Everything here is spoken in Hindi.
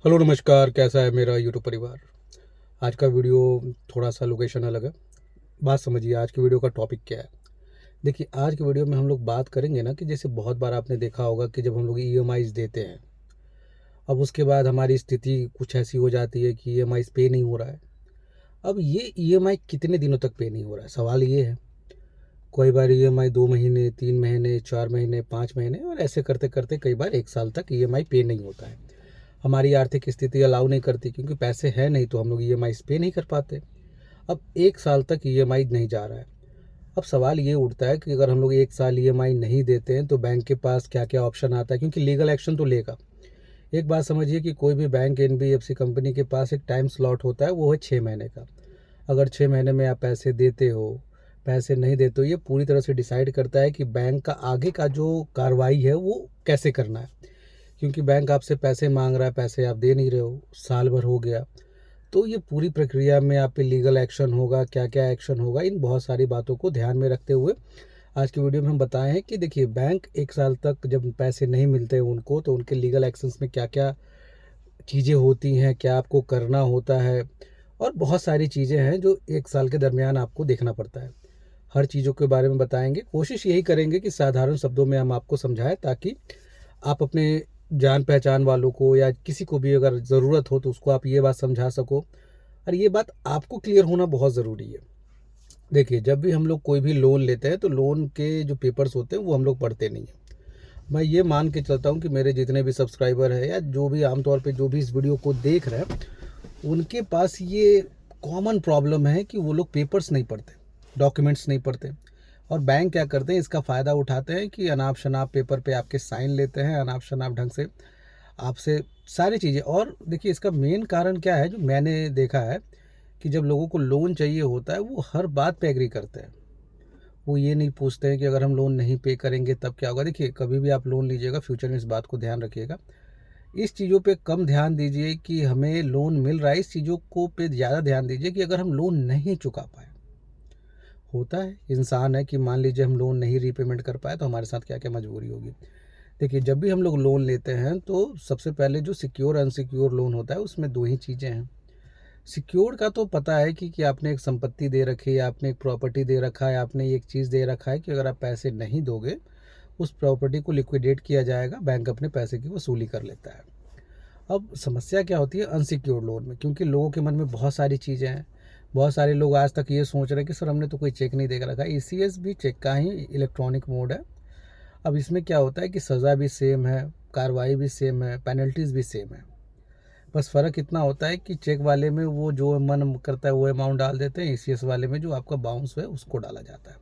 हेलो नमस्कार, कैसा है मेरा यूट्यूब परिवार। आज का वीडियो थोड़ा सा लोकेशन अलग है। बात समझिए, आज की वीडियो का टॉपिक क्या है। देखिए, आज की वीडियो में हम लोग बात करेंगे ना कि जैसे बहुत बार आपने देखा होगा कि जब हम लोग ईएमआईज देते हैं, अब उसके बाद हमारी स्थिति कुछ ऐसी हो जाती है कि ईएमआईज पे नहीं हो रहा है। अब ये ईएमआई कितने दिनों तक पे नहीं हो रहा है, सवाल ये है। कई बार ईएमआई 2 महीने, 3 महीने, 4 महीने, 5 महीने और ऐसे करते करते कई बार 1 साल तक ईएमआई पे नहीं होता है। हमारी आर्थिक स्थिति अलाउ नहीं करती, क्योंकि पैसे हैं नहीं तो हम लोग ईएमआई पे नहीं कर पाते। अब 1 साल तक ईएमआई नहीं जा रहा है। अब सवाल ये उठता है कि अगर हम लोग 1 साल ईएमआई नहीं देते हैं तो बैंक के पास क्या क्या ऑप्शन आता है, क्योंकि लीगल एक्शन तो लेगा। एक बात समझिए कि कोई भी बैंक, एनबीएफसी कंपनी के पास एक टाइम स्लॉट होता है, वो है 6 महीने का। अगर 6 महीने में आप पैसे देते हो, पैसे नहीं देते हो, ये पूरी तरह से डिसाइड करता है कि बैंक का आगे का जो कार्रवाई है वो कैसे करना है। क्योंकि बैंक आपसे पैसे मांग रहा है, पैसे आप दे नहीं रहे हो, साल भर हो गया, तो ये पूरी प्रक्रिया में आप पे लीगल एक्शन होगा, क्या क्या एक्शन होगा, इन बहुत सारी बातों को ध्यान में रखते हुए आज की वीडियो में हम बताए हैं कि देखिए, बैंक 1 साल तक जब पैसे नहीं मिलते हैं उनको, तो उनके लीगल एक्शंस में क्या क्या चीज़ें होती हैं, क्या आपको करना होता है, और बहुत सारी चीज़ें हैं जो 1 साल के दरमियान आपको देखना पड़ता है। हर चीज़ों के बारे में बताएंगे, कोशिश यही करेंगे कि साधारण शब्दों में हम आपको समझाएं, ताकि आप अपने जान पहचान वालों को या किसी को भी अगर ज़रूरत हो तो उसको आप ये बात समझा सको। और ये बात आपको क्लियर होना बहुत ज़रूरी है। देखिए, जब भी हम लोग कोई भी लोन लेते हैं तो लोन के जो पेपर्स होते हैं वो हम लोग पढ़ते नहीं हैं। मैं ये मान के चलता हूँ कि मेरे जितने भी सब्सक्राइबर हैं या जो भी आमतौर पे जो भी इस वीडियो को देख रहे हैं, उनके पास ये कॉमन प्रॉब्लम है कि वो लोग पेपर्स नहीं पढ़ते, डॉक्यूमेंट्स नहीं पढ़ते। और बैंक क्या करते हैं, इसका फ़ायदा उठाते हैं कि अनाप शनाप पेपर पे आपके साइन लेते हैं, अनाप शनाप ढंग से आपसे सारी चीज़ें। और देखिए, इसका मेन कारण क्या है, जो मैंने देखा है कि जब लोगों को लोन चाहिए होता है वो हर बात पे एग्री करते हैं। वो ये नहीं पूछते हैं कि अगर हम लोन नहीं पे करेंगे तब क्या होगा। देखिए, कभी भी आप लोन लीजिएगा, फ्यूचर में इस बात को ध्यान रखिएगा। इस चीज़ों पे कम ध्यान दीजिए कि हमें लोन मिल रहा है, इस चीज़ों को पे ज़्यादा ध्यान दीजिए कि अगर हम लोन नहीं चुका पाए। होता है, इंसान है कि मान लीजिए हम लोन नहीं रीपेमेंट कर पाए तो हमारे साथ क्या क्या मजबूरी होगी। देखिए, जब भी हम लोग लोन लेते हैं तो सबसे पहले जो सिक्योर अनसिक्योर लोन होता है उसमें दो ही चीज़ें हैं। सिक्योर का तो पता है कि आपने एक संपत्ति दे रखी है, आपने एक प्रॉपर्टी दे रखा है, आपने एक चीज़ दे रखा है कि अगर आप पैसे नहीं दोगे, उस प्रॉपर्टी को लिक्विडेट किया जाएगा, बैंक अपने पैसे की वसूली कर लेता है। अब समस्या क्या होती है अनसिक्योर्ड लोन में, क्योंकि लोगों के मन में बहुत सारी चीज़ें हैं। बहुत सारे लोग आज तक ये सोच रहे हैं कि सर हमने तो कोई चेक नहीं दे रखा है। ईसीएस भी चेक का ही इलेक्ट्रॉनिक मोड है। अब इसमें क्या होता है कि सज़ा भी सेम है, कार्रवाई भी सेम है, पेनल्टीज़ भी सेम है। बस फ़र्क इतना होता है कि चेक वाले में वो जो मन करता है वो अमाउंट डाल देते हैं, ईसीएस वाले में जो आपका बाउंस है उसको डाला जाता है।